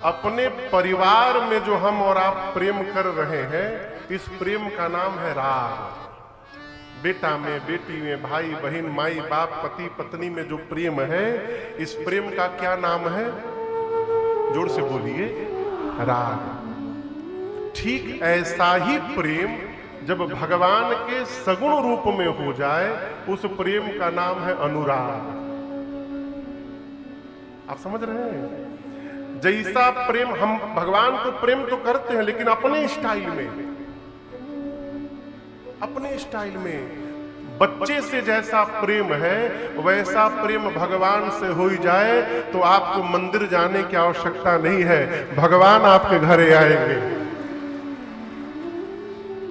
अपने परिवार में जो हम और आप प्रेम कर रहे हैं, इस प्रेम का नाम है राग। बेटा में, बेटी में, भाई बहन, माई बाप, पति पत्नी में जो प्रेम है, इस प्रेम का क्या नाम है? जोर से बोलिए, राग। ठीक ऐसा ही प्रेम जब भगवान के सगुण रूप में हो जाए, उस प्रेम का नाम है अनुराग। आप समझ रहे हैं? जैसा प्रेम हम भगवान को प्रेम तो करते हैं, लेकिन अपने स्टाइल में, अपने स्टाइल में। बच्चे से जैसा प्रेम है, वैसा प्रेम भगवान से हो ही जाए तो आपको मंदिर जाने की आवश्यकता नहीं है, भगवान आपके घरे आएंगे।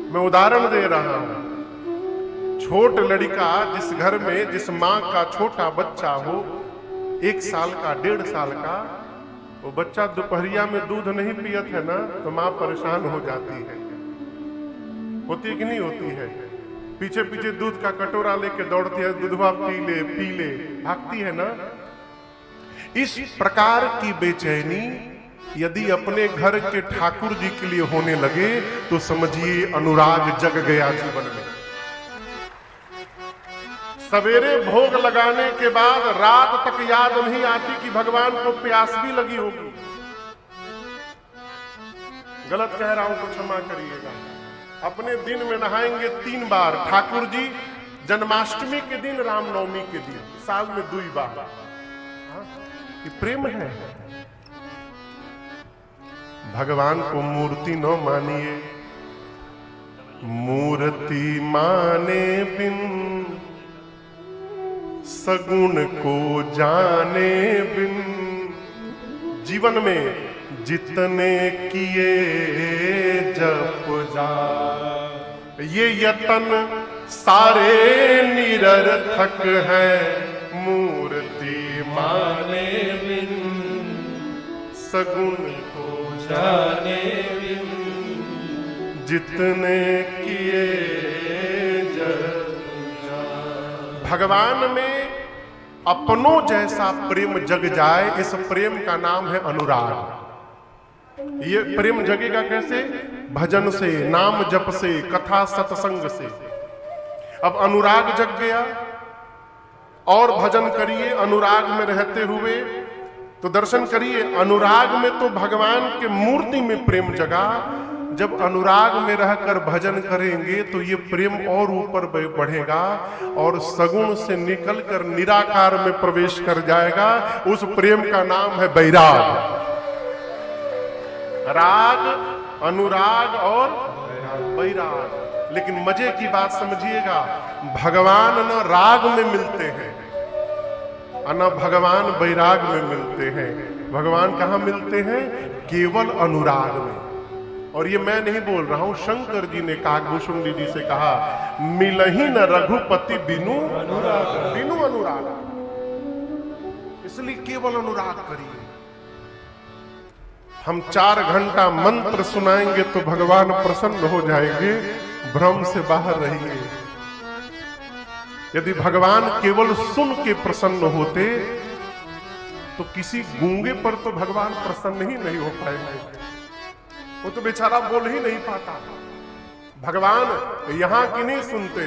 मैं उदाहरण दे रहा हूं। छोट लड़का, जिस घर में जिस मां का छोटा बच्चा हो, 1 साल का, 1.5 साल का, वो बच्चा दोपहरिया में दूध नहीं पियत है ना, तो मां परेशान हो जाती है। होती है कि नहीं होती है? पीछे पीछे दूध का कटोरा लेके दौड़ती है, दूधवा पी ले पी ले, भागती है ना। इस प्रकार की बेचैनी यदि अपने घर के ठाकुर जी के लिए होने लगे तो समझिए अनुराग जग गया जीवन में। सवेरे भोग लगाने के बाद रात तक याद नहीं आती कि भगवान को प्यास भी लगी होगी। गलत कह रहा हूं तो क्षमा करिएगा। अपने दिन में नहाएंगे 3 बार, ठाकुर जी जन्माष्टमी के दिन, रामनवमी के दिन, साल में 2 बार। ये प्रेम है। भगवान को मूर्ति न मानिए, मूर्ति माने बिन सगुण को जाने बिन। जीवन में जितने किए जप जा, ये यतन सारे निरर्थक है, मूर्ति माने बिन सगुण को जाने बिन। जितने किए जप जा। भगवान में अपनों जैसा प्रेम जग जाए, इस प्रेम का नाम है अनुराग। ये प्रेम जगेगा कैसे? भजन से, नाम जप से, कथा सत्संग से। अब अनुराग जग गया, और भजन करिए अनुराग में रहते हुए, तो दर्शन करिए। अनुराग में तो भगवान के मूर्ति में प्रेम जगा, जब अनुराग में रहकर भजन करेंगे तो ये प्रेम और ऊपर बढ़ेगा और सगुण से निकलकर निराकार में प्रवेश कर जाएगा। उस प्रेम का नाम है वैराग। राग, अनुराग और वैराग। लेकिन मजे की बात समझिएगा, भगवान न राग में मिलते हैं और न भगवान वैराग में मिलते हैं। भगवान कहाँ मिलते हैं? केवल अनुराग में। और ये मैं नहीं बोल रहा हूं, शंकर जी ने काकभूषुंडी जी से कहा, मिलहि न रघुपति बिनु बिनु अनुराग। इसलिए केवल अनुराग करिए। हम 4 घंटा मंत्र सुनाएंगे तो भगवान प्रसन्न हो जाएंगे, भ्रम से बाहर रहिए। यदि भगवान केवल सुन के प्रसन्न होते तो किसी गूंगे पर तो भगवान प्रसन्न ही नहीं हो पाएंगे। वो तो बेचारा बोल ही नहीं पाता। भगवान यहाँ की नहीं सुनते,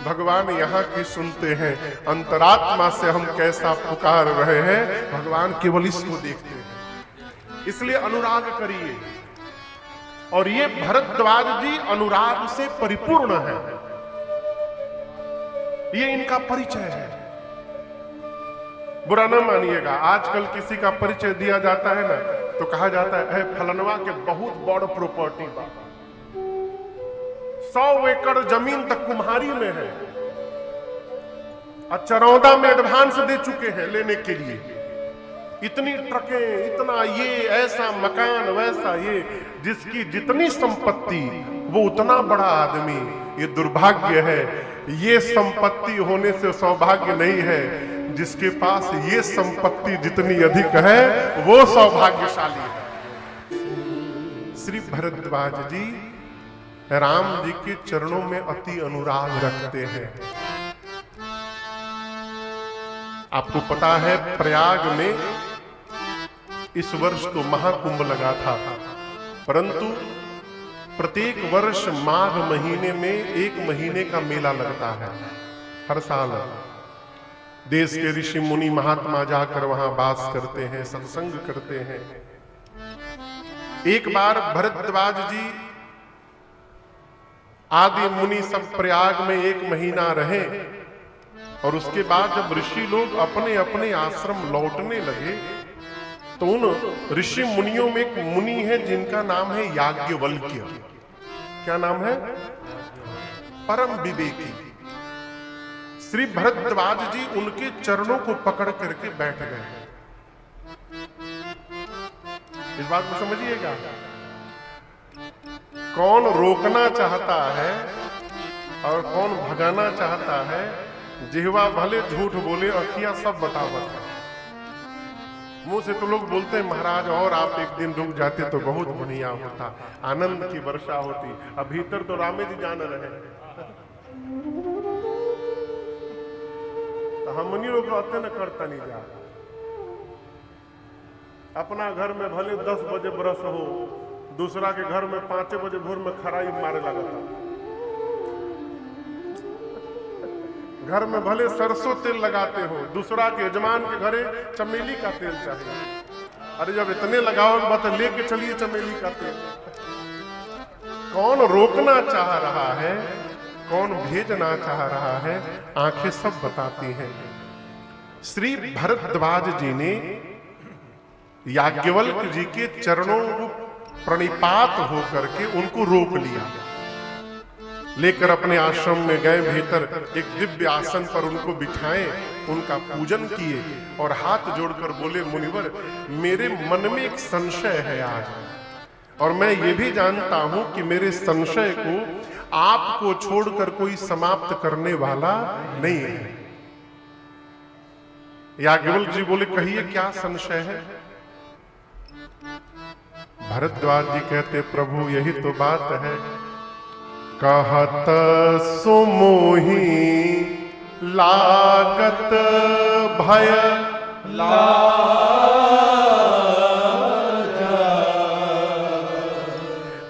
भगवान यहाँ की सुनते हैं। अंतरात्मा से हम कैसा पुकार रहे हैं, भगवान केवल इसको देखते हैं। इसलिए अनुराग करिए। और ये भरद्वाज जी अनुराग से परिपूर्ण है, ये इनका परिचय है। बुरा न मानिएगा, आजकल किसी का परिचय दिया जाता है ना, तो कहा जाता है फलनवा के बहुत बड़ प्रॉपर्टी बा, 100 एकड़ जमीन तक कुम्हारी में है, और चरौदा में एडवांस दे चुके हैं लेने के लिए। इतनी ट्रकें, इतना ये, ऐसा मकान, वैसा ये, जिसकी जितनी संपत्ति वो उतना बड़ा आदमी। ये दुर्भाग्य है। ये संपत्ति होने से सौभाग्य नहीं है, जिसके पास ये संपत्ति जितनी अधिक है वो सौभाग्यशाली है। श्री भरद्वाज जी राम जी के चरणों में अति अनुराग रखते हैं। आपको पता है प्रयाग में इस वर्ष तो महाकुंभ लगा था, परंतु प्रत्येक वर्ष माघ महीने में 1 महीने का मेला लगता है। हर साल देश के ऋषि मुनि महात्मा जाकर वहां वास करते हैं, सत्संग करते हैं। एक बार भरद्वाज जी आदि मुनि सब प्रयाग में 1 महीना रहे और उसके बाद जब ऋषि लोग अपने अपने आश्रम लौटने लगे तो उन ऋषि मुनियों में एक मुनि है जिनका नाम है याज्ञवल्क्य। क्या नाम है? परम विवेकी। श्री भरद्वाज जी उनके चरणों को पकड़ करके बैठ गए। इस बात को समझिएगा, कौन रोकना चाहता है और कौन भगाना चाहता है। जिह्वा भले झूठ बोले, अखियां सब बतावत है। मुंह से तो लोग बोलते हैं महाराज और आप एक दिन रुक जाते तो बहुत बढ़िया होता, आनंद की वर्षा होती। अब भीतर तो रामे जी जान रहे, तो हमनी लोग रहते न करता नहीं जा। अपना घर में भले 10 बजे बरस हो, दूसरा के घर में 5 बजे भोर में खराई मारे लगता। घर में भले सरसों तेल लगाते हो, दूसरा के यजमान के घरे चमेली का तेल चाहिए। अरे जब इतने लगाओगे बात लेके चलिए चमेली का तेल। कौन रोकना चाह रहा है, कौन भेजना चाह रहा है, आंखें सब बताती हैं। श्री भरद्वाज जी ने याज्ञवल्क्य जी के चरणों को प्रणिपात होकर के उनको रोक लिया, लेकर अपने आश्रम में गए। भीतर एक दिव्य आसन पर उनको बिठाए, उनका पूजन किए और हाथ जोड़कर बोले, मुनिवर मेरे मन में एक संशय है आज, और मैं ये भी जानता हूं कि मेरे संशय को आपको छोड़कर कोई समाप्त करने वाला नहीं है। याज्ञवल्क्य जी बोले, कहिए क्या संशय है। भरद्वाज जी कहते, प्रभु यही तो बात है, कहत सुमोही लागत भय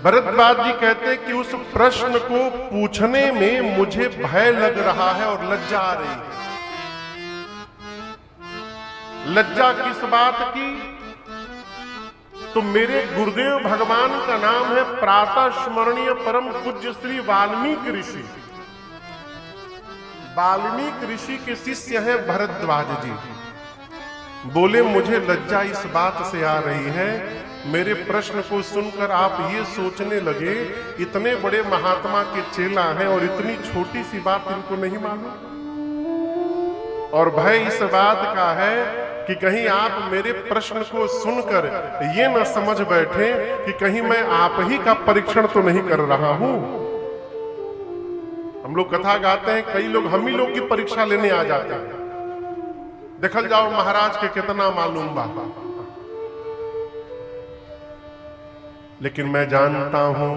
भरद्वाज जी कहते कि उस प्रश्न को पूछने में मुझे भय लग रहा है और लज्जा आ रही है। लज्जा किस बात की? तो मेरे गुरुदेव भगवान का नाम है प्रातः स्मरणीय परम पूज्य श्री वाल्मीकि ऋषि। वाल्मीकि ऋषि के शिष्य हैं भरद्वाज जी। बोले, मुझे लज्जा इस बात से आ रही है, मेरे प्रश्न को सुनकर आप ये सोचने लगे इतने बड़े महात्मा के चेला हैं और इतनी छोटी सी बात इनको नहीं मालूम। और भय इस बात का है कि कहीं आप मेरे प्रश्न को सुनकर ये न समझ बैठे कि कहीं मैं आप ही का परीक्षण तो नहीं कर रहा हूं। हम लोग कथा गाते हैं, कई लोग हम ही लोग की परीक्षा लेने आ जाते हैं। देखल जाओ महाराज के कितना मालूम बा। लेकिन मैं जानता हूं,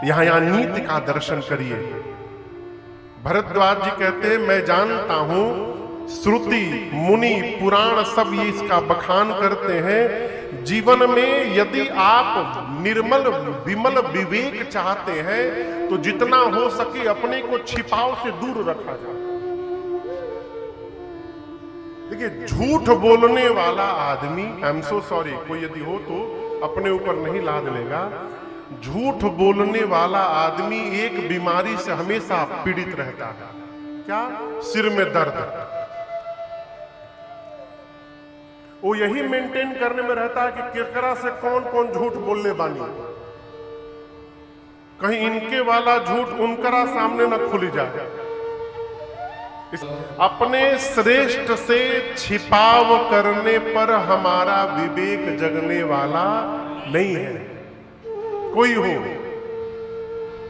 यहां नीति का दर्शन करिए। भरद्वाज जी कहते हैं, मैं जानता हूं, श्रुति मुनि पुराण सब ये इसका बखान करते हैं। जीवन में यदि आप निर्मल विमल विवेक चाहते हैं तो जितना हो सके अपने को छिपाव से दूर रखा जाए। देखिए, झूठ बोलने वाला आदमी, आई एम सो सॉरी, कोई यदि हो तो अपने ऊपर नहीं लाद लेगा। झूठ बोलने वाला आदमी एक बीमारी से हमेशा पीड़ित रहता है। क्या? सिर में दर्द। वो यही मेंटेन करने में रहता है कि केकरा से कौन कौन झूठ बोलने बानी, कहीं इनके वाला झूठ उनकरा सामने न खुल जाए। अपने श्रेष्ठ से छिपाव करने पर हमारा विवेक जगने वाला नहीं है कोई हो,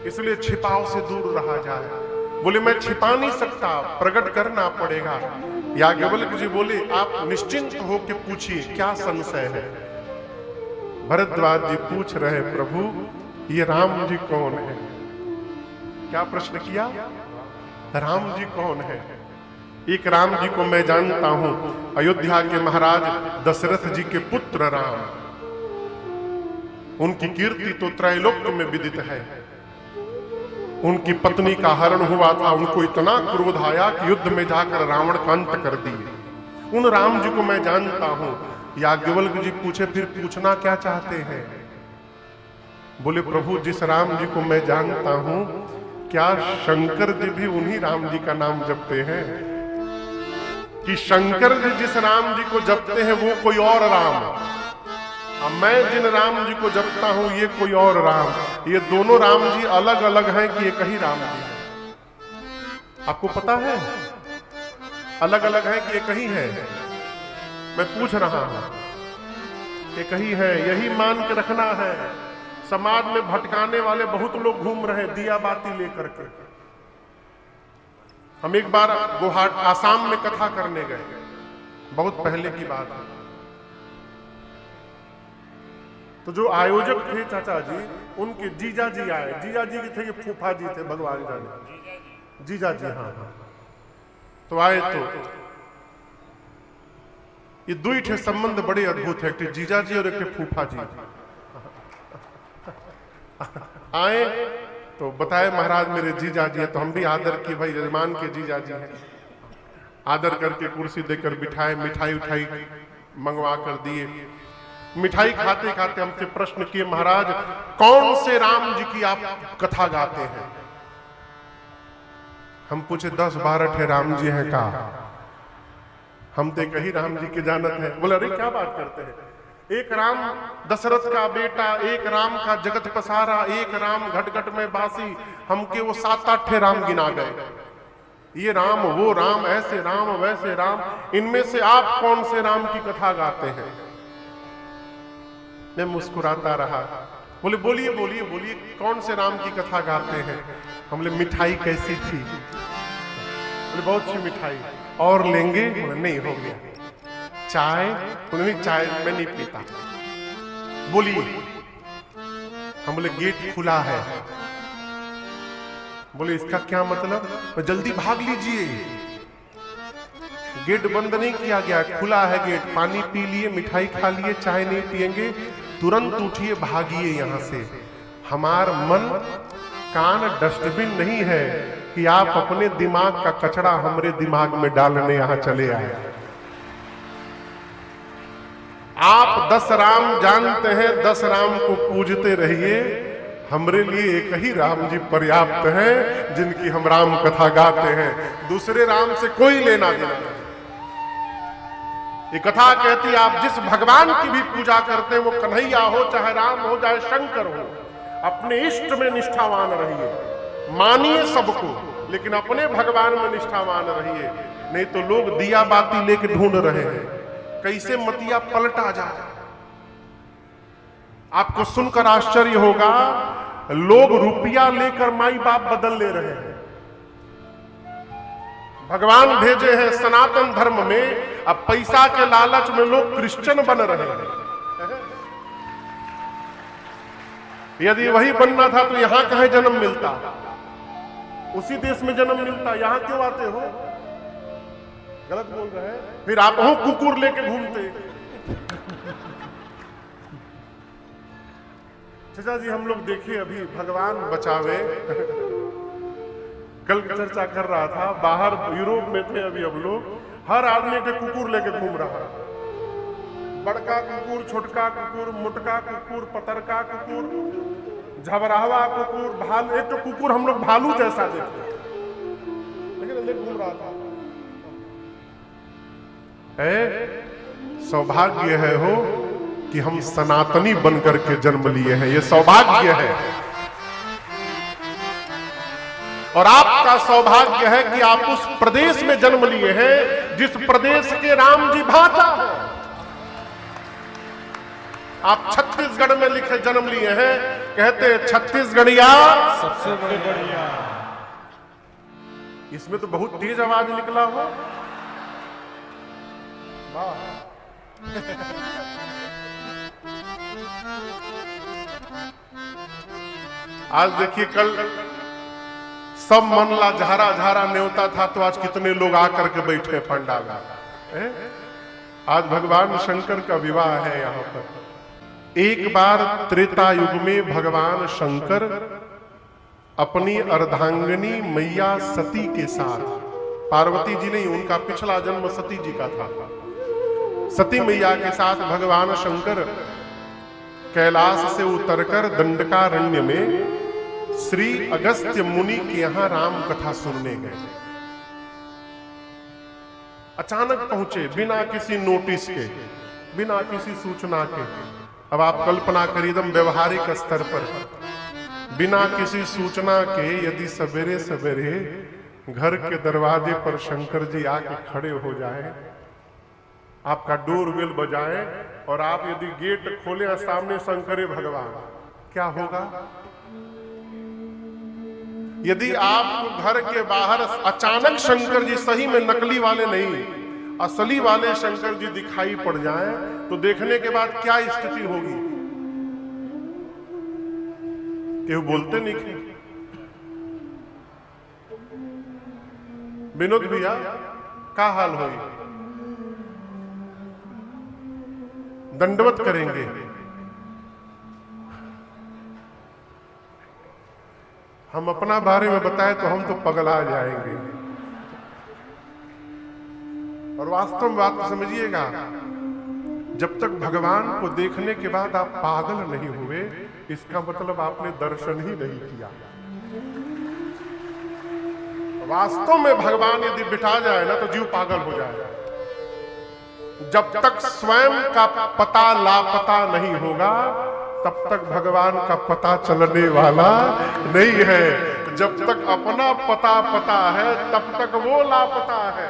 इसलिए छिपाव से दूर रहा जाए। बोले, मैं छिपा नहीं सकता, प्रकट करना पड़ेगा। याज्ञवल्क्य जी बोले, आप निश्चिंत होकर पूछिए क्या संशय है। भरद्वाज जी पूछ रहे, प्रभु ये राम जी कौन है? क्या प्रश्न किया? राम जी कौन है? एक राम जी को मैं जानता हूं, अयोध्या के महाराज दशरथ जी के पुत्र राम। उनकी कीर्ति तो त्रैलोक्य में विदित है। उनकी पत्नी का हरण हुआ था, उनको इतना क्रोध आया कि युद्ध में जाकर रावण का अंत कर दिए। उन राम जी को मैं जानता हूं। याज्ञवल्क्य जी पूछे, फिर पूछना क्या चाहते हैं? बोले, प्रभु जिस राम जी को मैं जानता हूं, क्या शंकर जी भी उन्हीं राम जी का नाम जपते हैं? कि शंकर जी जिस राम जी को जपते हैं वो कोई और राम, अब मैं जिन राम जी को जपता हूं ये कोई और राम। ये दोनों राम जी अलग अलग हैं कि एक ही राम जी है? आपको पता है अलग अलग है कि एक ही है? मैं पूछ रहा हूं, एक ही है, यही मान के रखना है। समाज में भटकाने वाले बहुत लोग घूम रहे दिया बाती लेकर के। हम एक बार गुवाहाटी आसाम में कथा करने गए, बहुत पहले की बात है। तो जो आयोजक थे चाचा जी, उनके जीजा जी आए। जीजा जी थे, फूफा जी थे, भगवान जाने जीजा जी। हाँ हाँ, तो आए तो ये दुई ठे संबंध बड़े अद्भुत है, एक जीजा जी और एक फूफा जी। आए तो बताए महाराज मेरे जीजा जी है। तो हम भी आदर किए, भाई यजमान के जीजा जी हैं। आदर करके कुर्सी देकर बिठाए, मिठाई उठाई मंगवा कर दिए। मिठाई खाते खाते हमसे प्रश्न किए, महाराज कौन से राम जी की आप कथा गाते हैं? हम पूछे 10-12 ठे राम जी हैं का? हम तो कही राम जी के जानत है। बोले, अरे क्या बात करते हैं? एक राम दशरथ का बेटा, एक राम का जगत पसारा, एक राम घट घट में बासी। हमके वो 7-8 ठे राम गिना गए। ये राम, वो राम, ऐसे राम, वैसे राम। इनमें से आप कौन से राम की कथा गाते हैं? मैं मुस्कुराता रहा। बोले, बोलिए बोलिए बोलिए, कौन से राम की कथा गाते हैं? हम बोले, मिठाई कैसी थी? बोले, बहुत सी मिठाई। और लेंगे? बोले, नहीं, हो गया। चाय? बोले, नहीं, चाय मैं नहीं पीता। बोलिए। हम बोले, गेट खुला है। बोले, इसका क्या मतलब? जल्दी भाग लीजिए, गेट बंद नहीं किया गया, खुला है गेट। पानी पी लिए, मिठाई खा लिए, चाय नहीं पिएंगे, तुरंत उठिए, भागिए यहां से। हमार मन कान डस्टबिन नहीं है कि आप अपने दिमाग का कचरा हमारे दिमाग में डालने यहां चले आए। आप 10 राम जानते हैं, 10 राम को पूजते रहिए। हमरे लिए एक ही राम जी पर्याप्त हैं, जिनकी हम राम कथा गाते हैं। दूसरे राम से कोई लेना देना नहीं। ये कथा कहती, आप जिस भगवान की भी पूजा करते हैं, वो कन्हैया हो, चाहे राम हो, चाहे शंकर हो, अपने इष्ट में निष्ठावान रहिए। मानिए सबको, लेकिन अपने भगवान में निष्ठावान रहिए। नहीं तो लोग दिया बाती लेके ढूंढ रहे हैं, कैसे मतिया पलटा जाए। आपको सुनकर आश्चर्य होगा, लोग रुपया लेकर माई बाप बदल ले रहे हैं। भगवान भेजे हैं सनातन धर्म में, अब पैसा के लालच में लोग क्रिश्चियन बन रहे हैं। यदि वही बनना था तो यहां कहीं जन्म मिलता, उसी देश में जन्म मिलता। यहां क्यों आते हो? गलत बोल रहे हैं। फिर आप हो कुकुर लेके घूमते। चाचा जी, हम लोग देखिए, अभी भगवान बचावे कल चर्चा कर रहा था, बाहर यूरोप में थे अभी हम लोग, हर आदमी के कुकुर लेके घूम रहा है। बड़का कुकुर, छोटका कुकुर, मोटका कुकुर, पतरका कुकुर, झबरावा कुकुर, भालू। एक तो कुकुर हम लोग भालू जैसा देखते, लेकिन लेके घूम रहा था। सौभाग्य है हो कि हम सनातनी बनकर के जन्म लिए हैं, ये सौभाग्य है। और आपका सौभाग्य है कि आप उस प्रदेश में जन्म लिए हैं जिस प्रदेश के राम जी भाषा है। आप छत्तीसगढ़ में लिखे जन्म लिए हैं, कहते छत्तीसगढ़िया सबसे बढ़िया। इसमें तो बहुत तेज आवाज निकला हो। आज देखिए, कल सब मन ला झारा झारा न्योता था, तो आज कितने लोग आकर के बैठे पंडाल में। आज भगवान शंकर का विवाह है यहाँ पर। एक बार त्रेता युग में भगवान शंकर अपनी अर्धांगिनी मैया सती के साथ, पार्वती जी नहीं, उनका पिछला जन्म सती जी का था, सती मैया के साथ भगवान शंकर कैलाश से उतरकर दंडकारण्य में श्री अगस्त्य मुनि के यहां राम कथा सुनने गए। अचानक पहुंचे, बिना किसी नोटिस के, बिना किसी सूचना के। अब आप कल्पना करिए एकदम व्यवहारिक स्तर पर, बिना किसी सूचना के यदि सवेरे सवेरे घर के दरवाजे पर शंकर जी आके खड़े हो जाए, आपका डोरबेल बजाए और आप यदि गेट खोले और सामने शंकर भगवान, क्या होगा? यदि आपको घर के बाहर अचानक शंकर जी, सही में नकली वाले नहीं, असली वाले शंकर जी दिखाई पड़ जाए, तो देखने के बाद क्या स्थिति होगी? केहू बोलते नहीं थे। विनोद भैया का हाल होगी? दंडवत करेंगे। हम अपना बारे में बताएं तो हम तो पगला जाएंगे। और वास्तव में बात समझिएगा, जब तक भगवान को देखने के बाद आप पागल नहीं हुए, इसका मतलब आपने दर्शन ही नहीं किया। वास्तव में भगवान यदि बिठा जाए ना तो जीव पागल हो जाएगा। जब तक स्वयं का पता लापता नहीं होगा, तब तक भगवान का पता चलने वाला नहीं है। जब तक अपना पता है, तब तक वो लापता है।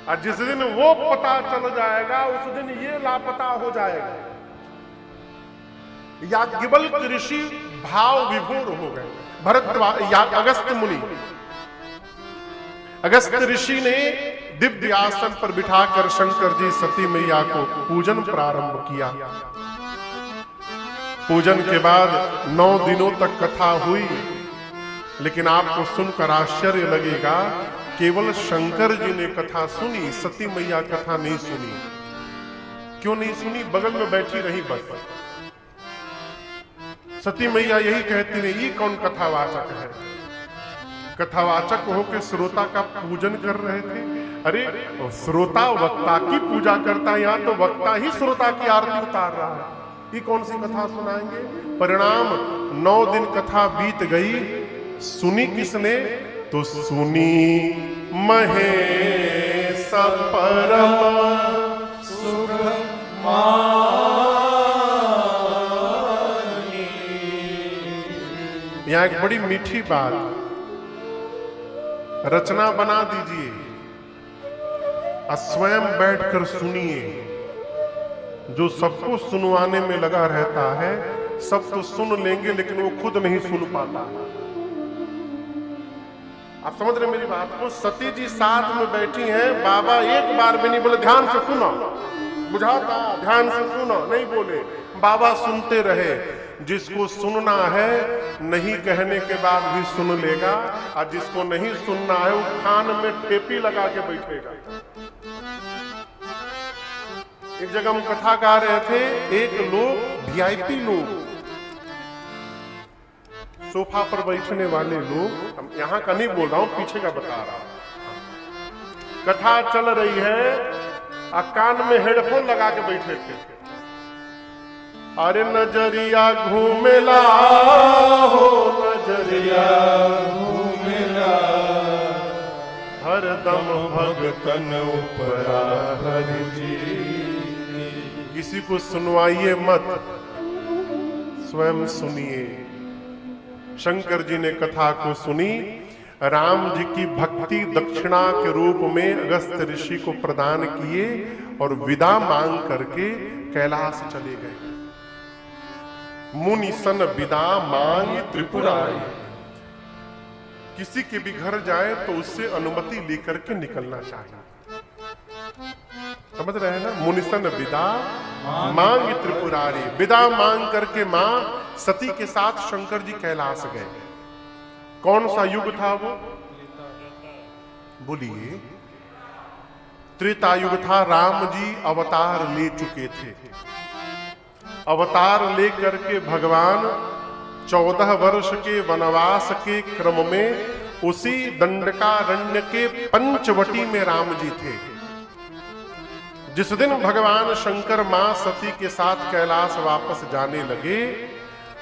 और जिस दिन वो पता चल जाएगा, उस दिन ये लापता हो जाएगा। याज्ञवल्क्य ऋषि भाव विभोर हो गए। भरद्वाज, अगस्त्य मुनि, अगस्त्य ऋषि ने दिव्य आसन पर बिठाकर शंकर जी सती मैया को पूजन प्रारंभ किया। पूजन के बाद 9 दिनों तक कथा हुई, लेकिन आपको सुनकर आश्चर्य लगेगा, केवल शंकर जी ने कथा सुनी, सती मैया कथा नहीं सुनी। क्यों नहीं सुनी? बगल में बैठी रही बस। सती मैया यही कहती रही, ये कौन कथावाचक है? कथावाचक होकर श्रोता का पूजन कर रहे थे। अरे श्रोता वक्ता की पूजा करता है, यहाँ तो वक्ता ही श्रोता की आरती उतार रहा है। ये कौन सी कथा सुनाएंगे? परिणाम 9 दिन कथा बीत गई। सुनी किसने? तो सुनी महेश परम सुख यहाँ एक बड़ी मीठी बात, रचना बना दीजिए और स्वयं बैठकर सुनिए। जो सबको सुनवाने में लगा रहता है, सब तो सुन लेंगे, लेकिन वो खुद नहीं सुन पाता। आप समझ रहे मेरी बात को? सती जी साथ में बैठी हैं, बाबा एक बार भी नहीं बोले ध्यान से सुनो, बुझाता ध्यान से सुनो, नहीं बोले। बाबा सुनते रहे। जिसको सुनना है नहीं कहने के बाद भी सुन लेगा, और जिसको नहीं सुनना है वो कान में ठेपी लगा के बैठेगा। एक जगह हम कथा गा रहे थे, एक लोग वीआईपी लोग, सोफा पर बैठने वाले लोग, यहाँ का नहीं बोल रहा हूं, पीछे का बता रहा हूं। कथा चल रही है और कान में हेडफोन लगा के बैठे थे। अरे नजरिया घूमेला हो, नजरिया घूमेला, हरदम भगतन उपरा हरि जी। किसी को सुनवाइए मत, स्वयं सुनिए। शंकर जी ने कथा को सुनी। राम जी की भक्ति दक्षिणा के रूप में अगस्त्य ऋषि को प्रदान किए और विदा मांग करके कैलाश चले गए। मुनि सन विदा मांग त्रिपुरारी। किसी के भी घर जाए तो उससे अनुमति लेकर के निकलना चाहिए। समझ रहे हैं ना? मुनिसन विदा मांग त्रिपुरारी। विदा मांग करके मां सती के साथ शंकर जी कैलाश गए। कौन सा युग था वो? बोलिए। त्रेता युग था। राम जी अवतार ले चुके थे। अवतार लेकर के भगवान 14 वर्ष के वनवास के क्रम में उसी दंडकारण्य के पंचवटी में राम जी थे। जिस दिन भगवान शंकर मां सती के साथ कैलाश वापस जाने लगे,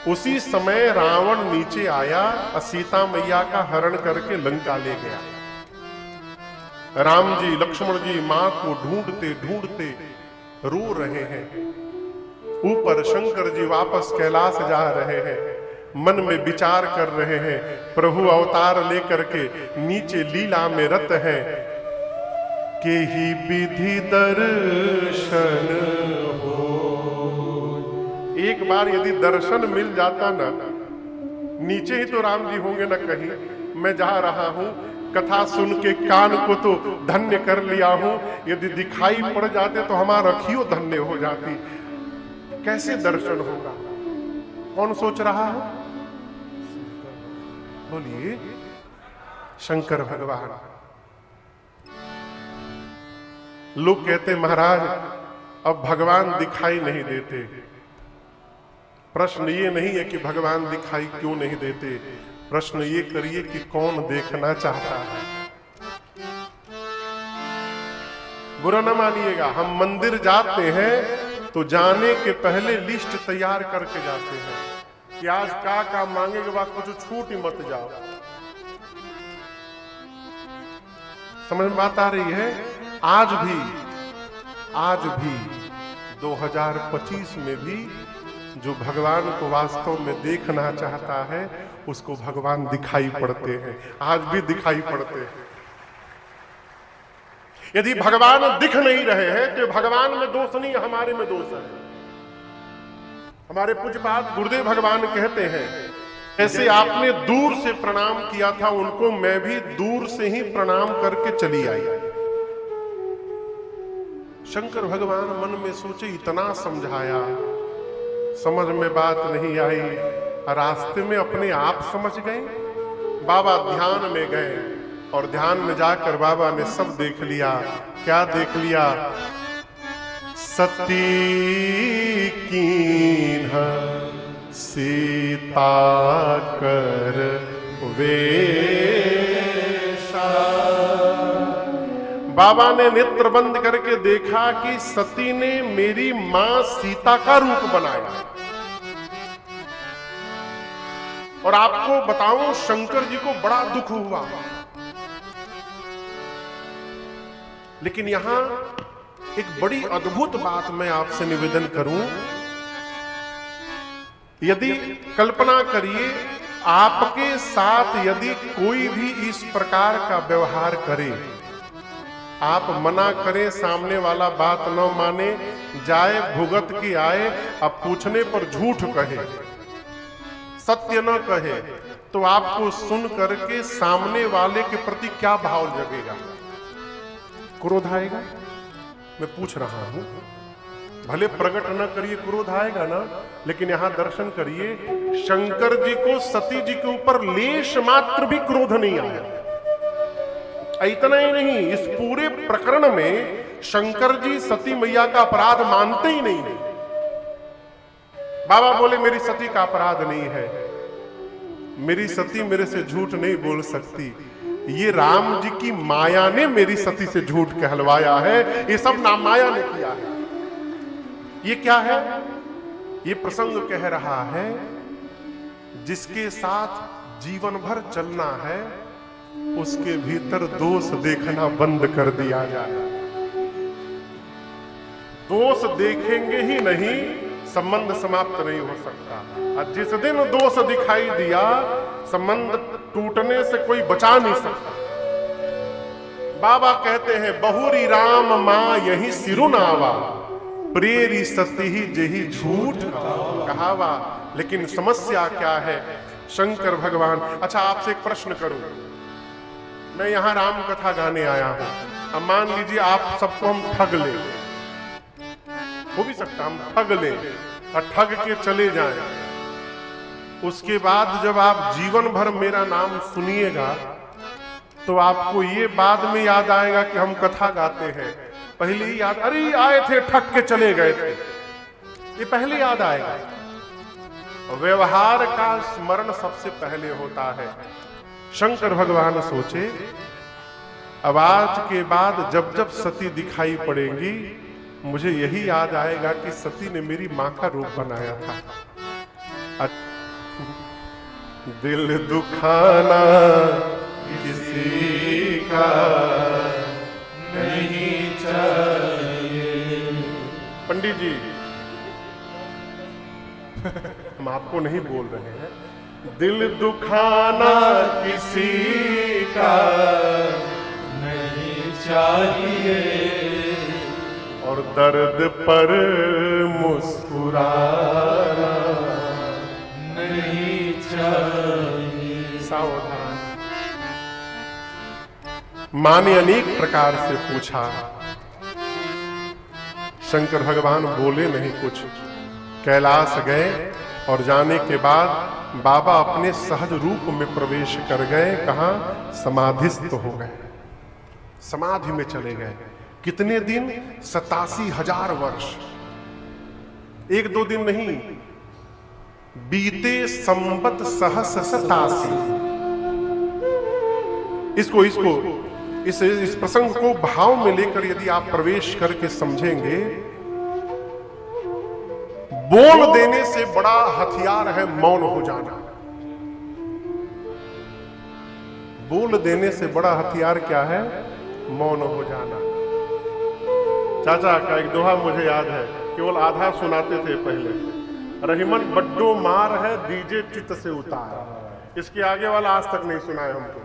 उसी समय रावण नीचे आया और सीता मैया का हरण करके लंका ले गया। राम जी लक्ष्मण जी मां को ढूंढते ढूंढते रो रहे हैं। ऊपर शंकर जी वापस कैलाश जा रहे हैं, मन में विचार कर रहे हैं। प्रभु अवतार लेकर के नीचे लीला में रत हैं। के ही विधि दर्शन हो। एक बार यदि दर्शन मिल जाता ना, नीचे ही तो राम जी होंगे ना कहीं। मैं जा रहा हूं, कथा सुन के कान को तो धन्य कर लिया हूं, यदि दिखाई पड़ जाते तो हमारा अखियों धन्य हो जाती। कैसे दर्शन होगा? कौन सोच रहा है? बोलिए। शंकर भगवान। लोग कहते महाराज अब भगवान दिखाई नहीं देते। प्रश्न ये नहीं है कि भगवान दिखाई क्यों नहीं देते, प्रश्न ये करिए कि कौन देखना चाहता है। बुरा न मानिएगा, हम मंदिर जाते हैं तो जाने के पहले लिस्ट तैयार करके जाते हैं कि आज का मांगे के बाद कुछ छूट ही मत जाओ। समझ में बात आ रही है? आज भी 2025 में भी जो भगवान को वास्तव में देखना चाहता है उसको भगवान दिखाई पड़ते हैं। आज भी दिखाई पड़ते हैं। यदि भगवान दिख नहीं रहे हैं तो भगवान में दोष नहीं, हमारे में दोष है। हमारे पूज्यपाद गुरुदेव भगवान कहते हैं, ऐसे आपने दूर से प्रणाम किया था उनको, मैं भी दूर से ही प्रणाम करके चली आई। शंकर भगवान मन में सोचे, इतना समझाया, समझ में बात नहीं आई। रास्ते में अपने आप समझ गए। बाबा ध्यान में गए और ध्यान में जाकर बाबा ने सब देख लिया। क्या देख लिया? सती कीन्ह सीता कर वेशा। बाबा ने नेत्र बंद करके देखा कि सती ने मेरी मां सीता का रूप बनाया। और आपको बताऊं, शंकर जी को बड़ा दुख हुआ। लेकिन यहां एक बड़ी अद्भुत बात मैं आपसे निवेदन करूं। यदि कल्पना करिए, आपके साथ यदि कोई भी इस प्रकार का व्यवहार करे, आप मना करें, सामने वाला बात न माने, जाए भुगत के आए, अब पूछने पर झूठ कहे, सत्य न कहे, तो आपको सुन करके सामने वाले के प्रति क्या भाव जगेगा? क्रोध आएगा? मैं पूछ रहा हूं। भले प्रकट न करिए, क्रोध आएगा ना। लेकिन यहां दर्शन करिए, शंकर जी को सती जी के ऊपर लेश मात्र भी क्रोध नहीं आया। इतना ही नहीं, इस पूरे प्रकरण में शंकर जी सती मैया का अपराध मानते ही नहीं है। बाबा बोले मेरी सती का अपराध नहीं है, मेरी सती मेरे से झूठ नहीं बोल सकती, ये राम जी की माया ने मेरी सती से झूठ कहलवाया है, ये सब नाम माया ने किया है। ये क्या है? ये प्रसंग कह रहा है, जिसके साथ जीवन भर चलना है उसके भीतर दोष देखना बंद कर दिया जाए। दोष देखेंगे ही नहीं, संबंध समाप्त नहीं हो सकता। और जिस दिन दोष दिखाई दिया, संबंध टूटने से कोई बचा नहीं सकता। बाबा कहते हैं, बहुरी राम मां यही सिरुनावा, प्रेरी सती ही जही झूठ कहावा। लेकिन समस्या क्या है? शंकर भगवान। अच्छा, आपसे एक प्रश्न करूं। मैं यहां राम कथा गाने आया हूं। अब मान लीजिए आप सबको हम ठग ले, हो भी सकता हम ठग ले और ठग के चले जाएं, उसके बाद जब आप जीवन भर मेरा नाम सुनिएगा तो आपको ये बाद में याद आएगा कि हम कथा गाते हैं। पहले ही याद, अरे आए थे ठग के चले गए थे, ये पहले याद आएगा। व्यवहार का स्मरण सबसे पहले होता है। शंकर भगवान सोचे अब आज के बाद जब जब सती दिखाई पड़ेंगी मुझे यही याद आएगा कि सती ने मेरी मां का रूप बनाया था। दिल दुखाना किसी का नहीं चाहिए। पंडित जी हम आपको नहीं बोल रहे हैं। दिल दुखाना किसी का नहीं चाहिए और दर्द पर मुस्कुराना नहीं चाहिए। सावधान। मां ने अनेक प्रकार से पूछा, शंकर भगवान बोले नहीं कुछ। कैलाश गए और जाने के बाद बाबा अपने सहज रूप में प्रवेश कर गए। कहां? समाधिस्थ हो गए, समाधि में चले गए। कितने दिन? 87,000 वर्ष। एक दो दिन नहीं, बीते संवत सहस 87। इस प्रसंग को भाव में लेकर यदि आप प्रवेश करके समझेंगे, बोल देने से बड़ा हथियार है मौन हो जाना। बोल देने से बड़ा हथियार क्या है? मौन हो जाना। चाचा का एक दोहा मुझे याद है, केवल आधा सुनाते थे पहले। रहीमन बड्डो मार है दीजे चित से उतार। इसके आगे वाला आज तक नहीं सुना है हमको।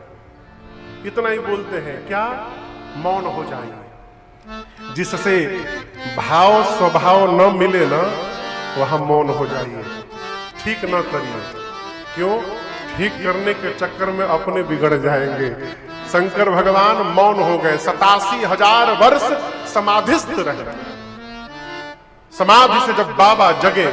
इतना ही बोलते हैं, क्या? मौन हो जाइए। जिससे भाव स्वभाव न मिले ना वहां मौन हो जाइए। ठीक न करिए। क्यों? ठीक करने के चक्कर में अपने बिगड़ जाएंगे। शंकर भगवान मौन हो गए। 87,000 वर्ष समाधिस्थ रहे। समाधि से जब बाबा जगे,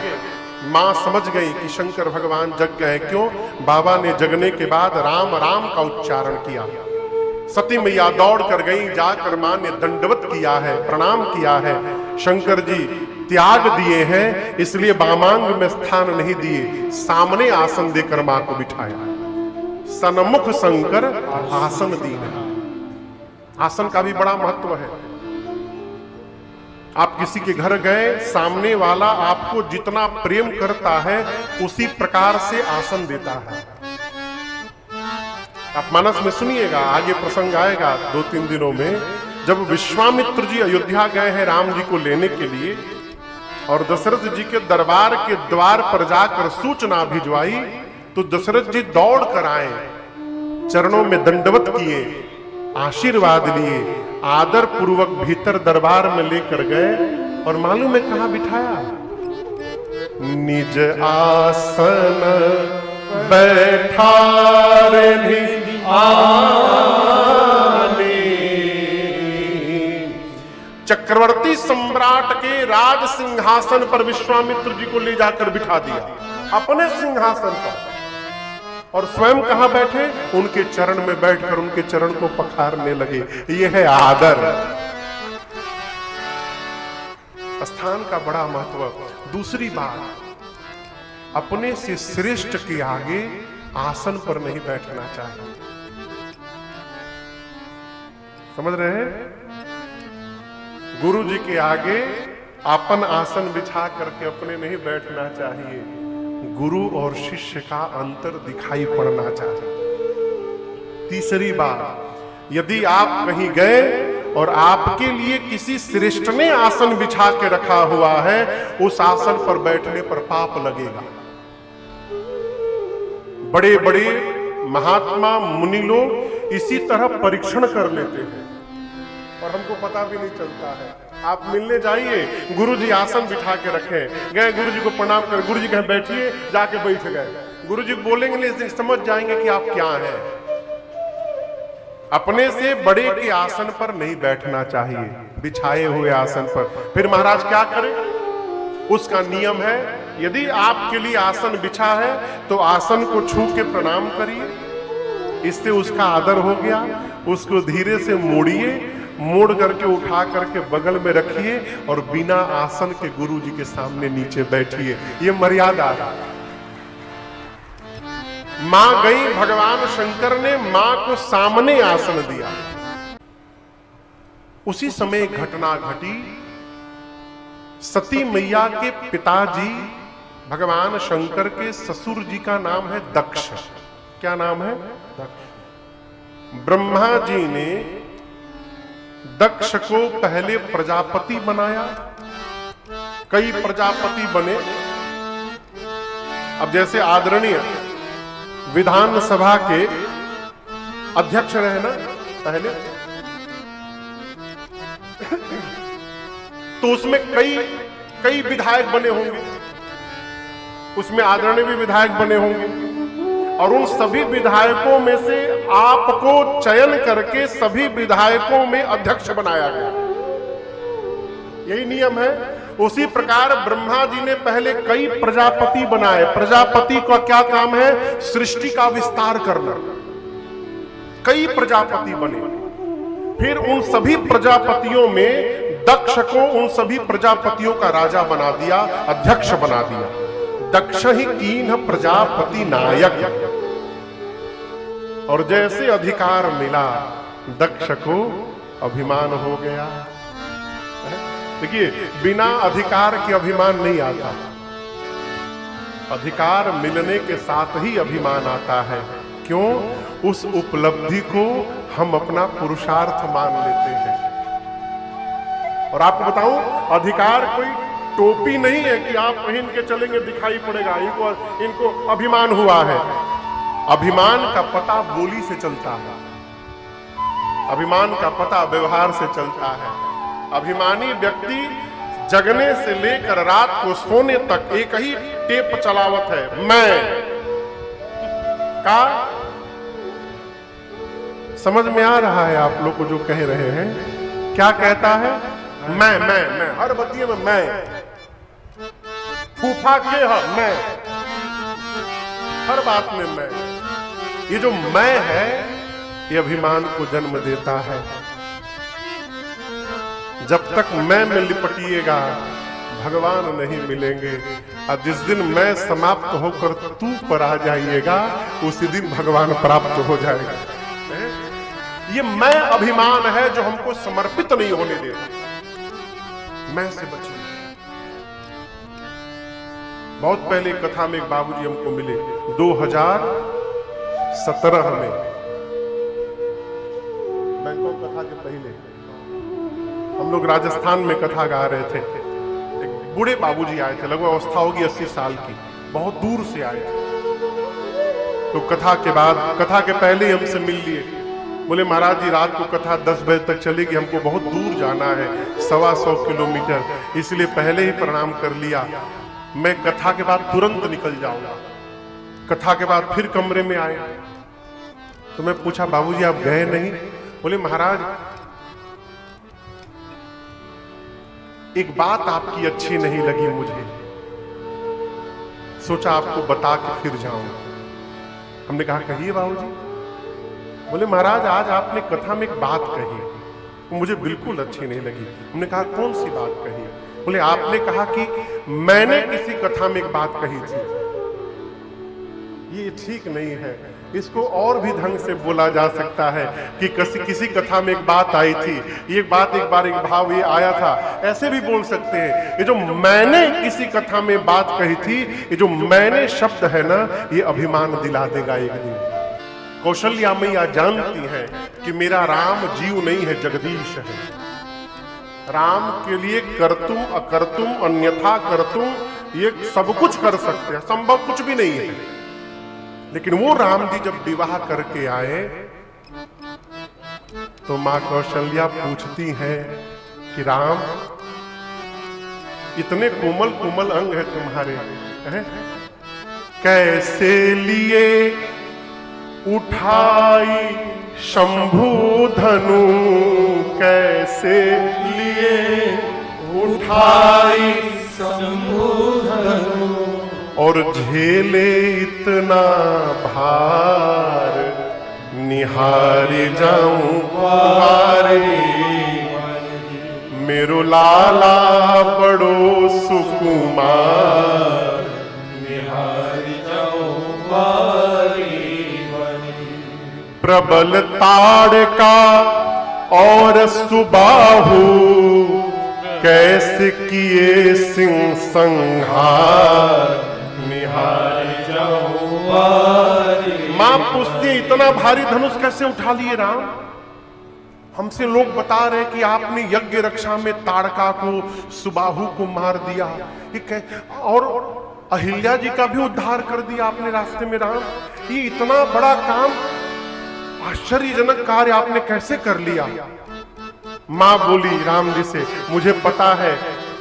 मां समझ गई कि शंकर भगवान जग गए। क्यों? बाबा ने जगने के बाद राम राम का उच्चारण किया। सती मैया दौड़ कर गई, जाकर मां ने दंडवत किया है, प्रणाम किया है। शंकर जी त्याग दिए हैं, इसलिए वामांग में स्थान नहीं दिए, सामने आसन देकर मां को बिठाया। सन्मुख शंकर आसन दीना। आसन का भी बड़ा महत्व है। आप किसी के घर गए, सामने वाला आपको जितना प्रेम करता है उसी प्रकार से आसन देता है। आप मानस में सुनिएगा, आगे प्रसंग आएगा 2-3 दिनों में, जब विश्वामित्र जी अयोध्या गए हैं राम जी को लेने के लिए और दशरथ जी के दरबार के द्वार पर जाकर सूचना भिजवाई, तो दशरथ जी दौड़ कर आए, चरणों में दंडवत किए, आशीर्वाद लिए, आदर पूर्वक भीतर दरबार में लेकर गए और मालूम है कहां बिठाया? निज आसन बैठा रे चक्रवर्ती सम्राट के राज सिंहासन पर विश्वामित्र जी को ले जाकर बिठा दिया, अपने सिंहासन पर। और स्वयं कहां बैठे? उनके चरण में बैठकर उनके चरण को पखारने लगे। यह है आदर। स्थान का बड़ा महत्व। दूसरी बात, अपने से श्रेष्ठ के आगे आसन पर नहीं बैठना चाहिए। समझ रहे हैं? गुरु जी के आगे अपन आसन बिछा करके अपने नहीं बैठना चाहिए। गुरु और शिष्य का अंतर दिखाई पड़ना चाहिए। तीसरी बात, यदि आप कहीं गए और आपके लिए किसी श्रेष्ठ ने आसन बिछा के रखा हुआ है, उस आसन पर बैठने पर पाप लगेगा। बड़े बड़े महात्मा मुनि लोग इसी तरह परीक्षण कर लेते हैं और हमको पता भी नहीं चलता है। आप मिलने जाइए, गुरुजी आसन बिठा के रखे गए, गुरुजी को प्रणाम कर, गुरुजी कहे बैठिए, जाके बैठ गए। गुरुजी बोलेंगे नहीं, समझ जाएंगे कि आप क्या हैं। अपने से बड़े के आसन पर नहीं बैठना चाहिए, बिछाए हुए आसन पर। फिर महाराज क्या करें? उसका नियम है, यदि आपके लिए आसन बिछा है तो आसन को छू के प्रणाम करिए, इससे उसका आदर हो गया। उसको धीरे से मोड़िए, मोड़ करके उठा करके बगल में रखिए और बिना आसन के गुरु जी के सामने नीचे बैठिए। ये मर्यादा है। मां गई, भगवान शंकर ने मां को सामने आसन दिया। उसी समय एक घटना घटी। सती मैया के पिताजी भगवान शंकर के ससुर जी का नाम है दक्ष। क्या नाम है? दक्ष। ब्रह्मा जी ने दक्ष को पहले प्रजापति बनाया, कई प्रजापति बने। अब जैसे आदरणीय विधानसभा के अध्यक्ष रहे ना पहले, तो उसमें कई विधायक बने होंगे, उसमें आदरणीय भी विधायक बने होंगे, और उन सभी विधायकों में से आपको चयन करके सभी विधायकों में अध्यक्ष बनाया गया। यही नियम है। उसी प्रकार ब्रह्मा जी ने पहले कई प्रजापति बनाए। प्रजापति का क्या काम है? सृष्टि का विस्तार करना। कई प्रजापति बने। फिर उन सभी प्रजापतियों में दक्ष को उन सभी प्रजापतियों का राजा बना दिया, अध्यक्ष बना दिया। दक्ष ही कीन्ह प्रजापति नायक। और जैसे अधिकार मिला दक्ष को अभिमान हो गया। देखिए, बिना अधिकार के अभिमान नहीं आता, अधिकार मिलने के साथ ही अभिमान आता है। क्यों? उस उपलब्धि को हम अपना पुरुषार्थ मान लेते हैं। और आपको बताऊं, अधिकार कोई टोपी नहीं है कि आप पहन के चलेंगे दिखाई पड़ेगा। इनको अभिमान हुआ है। अभिमान का पता बोली से चलता है, अभिमान का पता व्यवहार से चलता है। अभिमानी व्यक्ति जगने से लेकर रात को सोने तक एक ही टेप चलावत है, मैं का। समझ में आ रहा है आप लोग को जो कह रहे हैं? क्या कहता है? मैं हर बतिये में मैं, फूफा के है मैं, हर बात में मैं। ये जो मैं है ये अभिमान को जन्म देता है। जब तक मैं में लिपटिएगा भगवान नहीं मिलेंगे, और जिस दिन मैं समाप्त होकर तू पर आ जाइएगा उसी दिन भगवान प्राप्त हो जाएगा। ये मैं अभिमान है जो हमको समर्पित नहीं होने देता। मैं से बचिए। बहुत पहले कथा में एक बाबूजी हमको मिले, 2017 में, बैंकॉक कथा के पहले हम लोग राजस्थान में कथा गा रहे थे। एक बूढ़े बाबूजी आए थे, लगभग अवस्था होगी 80 साल की, बहुत दूर से आए थे। तो कथा के बाद, कथा के पहले ही हमसे मिल लिए। बोले महाराज जी रात को कथा 10 बजे तक चलेगी, हमको बहुत दूर जाना है, 125 किलोमीटर, इसलिए पहले ही प्रणाम कर लिया। मैं कथा के बाद तुरंत निकल जाऊंगा। कथा के बाद फिर कमरे में आए तो मैं पूछा बाबूजी आप गए नहीं? बोले महाराज एक बात आपकी अच्छी नहीं लगी मुझे, सोचा आपको बता के फिर जाऊंगा। हमने कहा कहिए बाबूजी। बोले महाराज आज आपने कथा में एक बात कही, वो मुझे बिल्कुल अच्छी नहीं लगी। हमने कहा कौन सी बात कही? बोले आपने कहा कि मैंने किसी कथा में एक बात कही थी। ये ठीक नहीं है, इसको और भी ढंग से बोला जा सकता है कि किसी कथा में एक बात आई थी, ये बात एक बार एक भाव ये आया था, ऐसे भी बोल सकते हैं। ये जो मैंने किसी कथा में बात कही थी, ये जो मैंने शब्द है ना, ये अभिमान दिला देगा एक दिन। कौशल्या मैया जानती हैं कि मेरा राम जीव नहीं है, जगदीश है। राम के लिए कर्तुम अकर्तुम अन्यथा कर्तुम ये सब कुछ कर सकते हैं, संभव कुछ भी नहीं है। लेकिन वो राम जी जब विवाह करके आए तो मां कौशल्या पूछती हैं कि राम इतने कोमल कोमल अंग है तुम्हारे, कैसे लिए उठाई शंभु धनु, कैसे लिए उठाई शंभु धनु, और झेले इतना भार, निहारे जाऊं वारे मेरो लाला बड़ो सुकुमार, निहारी जाऊं वारी प्रबल ताड़का और सुबाहु, कैसे किए सिंह संहार, निहारे जाऊं वारी। मां पूछती है इतना भारी धनुष कैसे उठा लिए राम? हमसे लोग बता रहे कि आपने यज्ञ रक्षा में ताड़का को सुबाहु को मार दिया, और अहिल्या जी का भी उद्धार कर दिया आपने रास्ते में राम। ये इतना बड़ा काम, आश्चर्यजनक कार्य आपने कैसे कर लिया? मां बोली राम जी से, मुझे पता है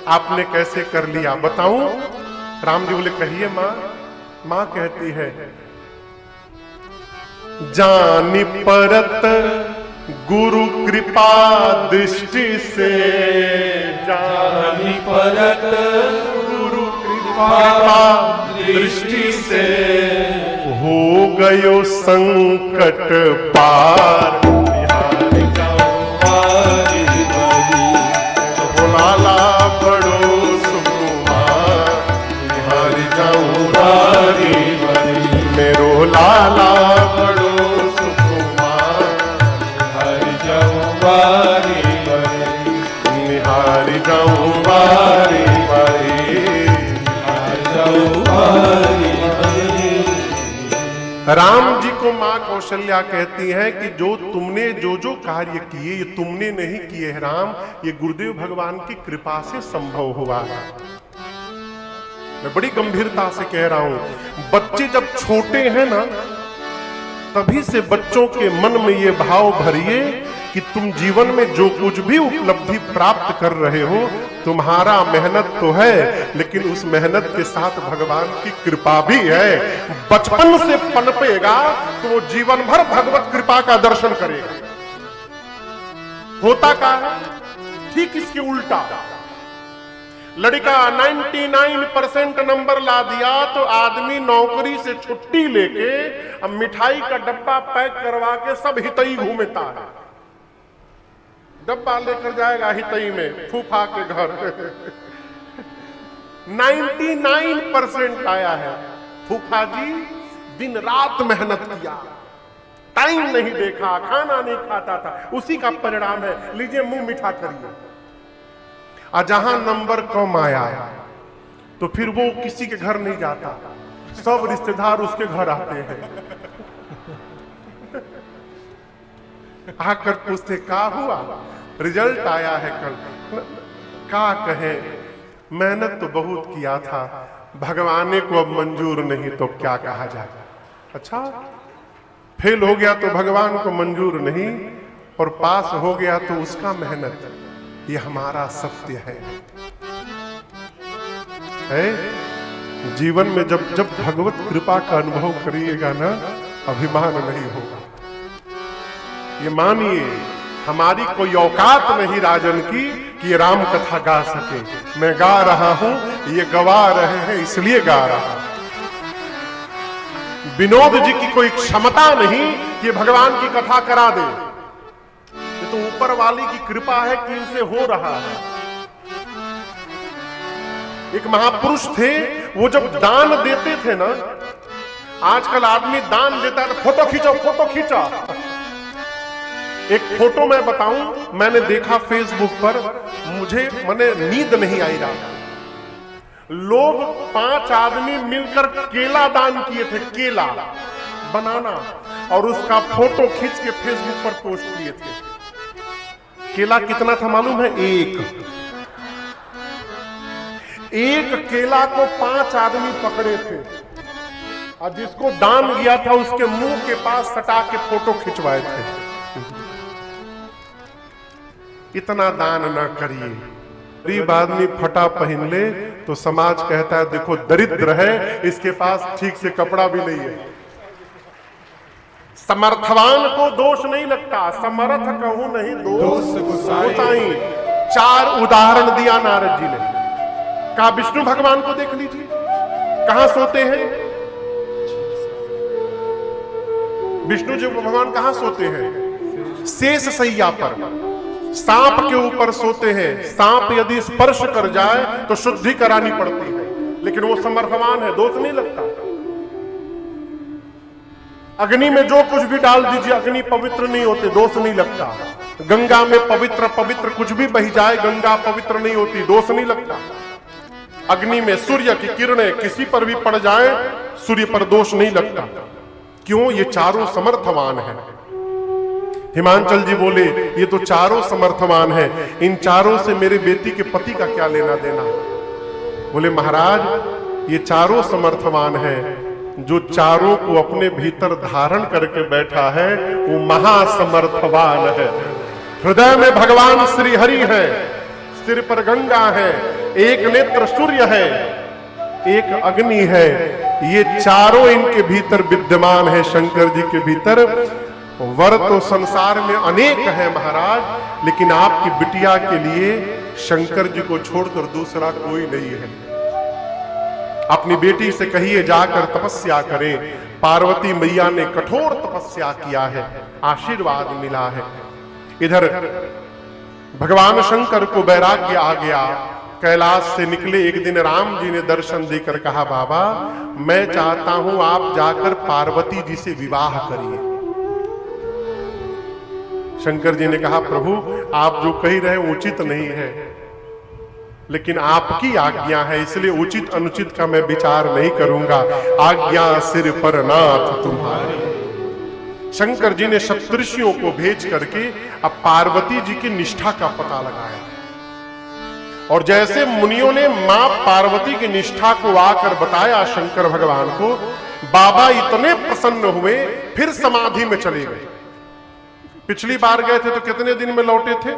आपने कैसे कर लिया, बताऊं? राम जी बोले कहिए मां। मां कहती है, जानी परत गुरु कृपा दृष्टि से, जानी परत गुरु कृपा दृष्टि से, हो गयो संकट पार, निहारी जाऊं वारी वारी। लाला बड़ो सुकुमार, निहारी जाऊं वारी वारी मेरो लाला बड़ो सुकुमार, निहारी जाऊं वारी वारी, निहारी जाऊं वारी वारी, निहारी जाऊं वारी वारी। राम जी को मां कौशल्या कहती हैं कि जो तुमने जो जो कार्य किए ये तुमने नहीं किए हैं राम, ये गुरुदेव भगवान की कृपा से संभव हुआ है। मैं बड़ी गंभीरता से कह रहा हूं, बच्चे जब छोटे हैं ना, तभी से बच्चों के मन में ये भाव भरिए कि तुम जीवन में जो कुछ भी उपलब्धि प्राप्त कर रहे हो, तुम्हारा मेहनत तो है, लेकिन उस मेहनत के साथ भगवान की कृपा भी है। बचपन से पनपेगा तो वो जीवन भर भगवत कृपा का दर्शन करेगा। होता क्या है? ठीक इसके उल्टा। लड़का 99% नंबर ला दिया तो आदमी नौकरी से छुट्टी लेके अब मिठाई का डब्बा पैक करवा के सब हितई घूमता है। डब्बा लेकर जाएगा हितई में फूफा के घर। 99% आया है। फूफा जी दिन रात मेहनत किया, टाइम नहीं देखा, खाना नहीं खाता था, उसी का परिणाम है। लीजिए मुंह मीठा करिए। और जहां नंबर कम आया तो फिर वो किसी के घर नहीं जाता, सब रिश्तेदार उसके घर आते हैं। आकर पूछते क्या हुआ, रिजल्ट आया है कल। क्या कहे, मेहनत तो बहुत किया था, भगवान को अब मंजूर नहीं तो क्या कहा जाए। अच्छा, फेल हो गया तो भगवान को मंजूर नहीं, और पास हो गया तो उसका मेहनत। ये हमारा सत्य है। जीवन में जब जब भगवत कृपा का अनुभव करिएगा ना, अभिमान नहीं होगा। ये मानिए, हमारी कोई औकात नहीं राजन की कि ये राम कथा गा सके। मैं गा रहा हूं, ये गवा रहे हैं इसलिए गा रहा हूं। विनोद जी की कोई क्षमता नहीं कि भगवान की कथा करा दे। ये तो ऊपर वाली की कृपा है कि इनसे हो रहा है। एक महापुरुष थे, वो जब दान देते थे ना, आजकल आदमी दान देता है तो फोटो खींचो फोटो खींचो। एक फोटो मैं बताऊं, मैंने देखा फेसबुक पर, मुझे मने नींद नहीं आई रहा। लोग 5 आदमी मिलकर केला दान किए थे, केला बनाना, और उसका फोटो खींच के फेसबुक पर पोस्ट किए थे। केला कितना था मालूम है? एक केला को 5 आदमी पकड़े थे, और जिसको दान दिया था उसके मुंह के पास सटा के फोटो खिंचवाए थे। इतना दान ना करिए। गरीब आदमी फटा पहन ले तो समाज कहता है देखो दरिद्र है, इसके पास ठीक से कपड़ा भी नहीं है। समर्थवान को दोष नहीं लगता, समर्थ कहूं नहीं दोष गोसाई। 4 उदाहरण दिया नारद जी ने। कहा विष्णु भगवान को देख लीजिए, कहां सोते हैं? विष्णु जी भगवान कहां सोते हैं? शेष सैया पर, सांप के ऊपर सोते हैं। सांप यदि स्पर्श कर जाए तो शुद्धि करानी पड़ती है, लेकिन वो समर्थवान है, दोष नहीं लगता। अग्नि में जो कुछ भी डाल दीजिए, अग्नि पवित्र नहीं होते, दोष नहीं लगता। गंगा में पवित्र पवित्र कुछ भी बह जाए, गंगा पवित्र नहीं होती, दोष नहीं लगता। अग्नि में सूर्य की किरणें किसी पर भी पड़ जाए, सूर्य पर दोष नहीं लगता। क्यों? ये चारों समर्थवान है। हिमांचल जी बोले ये तो चारों समर्थवान है, इन चारों से मेरे बेटी के पति का क्या लेना देना? बोले महाराज ये चारों समर्थवान है, जो चारों को अपने भीतर धारण करके बैठा है वो महासमर्थवान है। हृदय में भगवान श्री हरि है, सिर पर गंगा है, एक नेत्र सूर्य है, एक अग्नि है। ये चारों इनके भीतर विद्यमान है, शंकर जी के भीतर। वर तो संसार में अनेक है महाराज, लेकिन आपकी बिटिया के लिए शंकर जी को छोड़कर दूसरा कोई नहीं है। अपनी बेटी से कहिए जाकर तपस्या करें। पार्वती मैया ने कठोर तपस्या किया है, आशीर्वाद मिला है। इधर भगवान शंकर को वैराग्य आ गया, कैलाश से निकले। एक दिन राम जी ने दर्शन देकर कहा बाबा मैं चाहता हूं आप जाकर पार्वती जी से विवाह करिए। शंकर जी ने कहा प्रभु आप जो कह रहे उचित नहीं है, लेकिन आपकी आज्ञा है, इसलिए उचित अनुचित का मैं विचार नहीं करूंगा। आज्ञा सिर पर नाथ तुम्हारी। शंकर जी ने सप्तऋषियों को भेज करके अब पार्वती जी की निष्ठा का पता लगाया। और जैसे मुनियों ने मां पार्वती की निष्ठा को आकर बताया शंकर भगवान को, बाबा इतने प्रसन्न हुए, फिर समाधि में चले गए। पिछली बार गए थे तो कितने दिन में लौटे थे?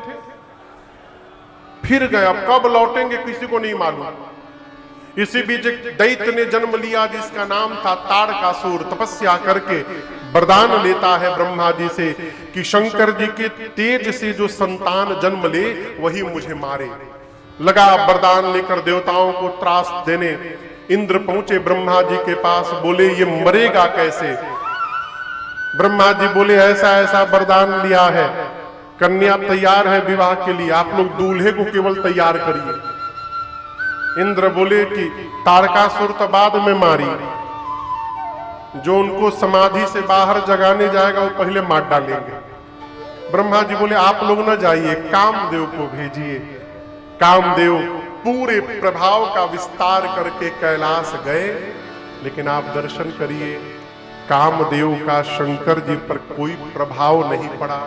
फिर गए, अब कब लौटेंगे किसी को नहीं मालूम। इसी बीच एक दैत्य ने जन्म लिया जिसका नाम था ताड़कासुर। तपस्या करके वरदान लेता है ब्रह्मा जी से कि शंकर जी के तेज से जो संतान जन्म ले वही मुझे मारे। लगा वरदान लेकर देवताओं को त्रास देने। इंद्र पहुंचे ब्रह्मा जी के पास, बोले ये मरेगा कैसे? ब्रह्मा जी बोले ऐसा ऐसा वरदान लिया है, कन्या तैयार है विवाह के लिए, आप लोग दूल्हे को केवल तैयार करिए। इंद्र बोले कि तारकासुर तो बाद में मारी, जो उनको समाधि से बाहर जगाने जाएगा वो पहले मार डालेंगे। ब्रह्मा जी बोले आप लोग न जाइए, कामदेव को भेजिए। कामदेव पूरे प्रभाव का विस्तार करके कैलाश गए, लेकिन आप दर्शन करिए कामदेव का शंकर जी पर कोई प्रभाव नहीं पड़ा।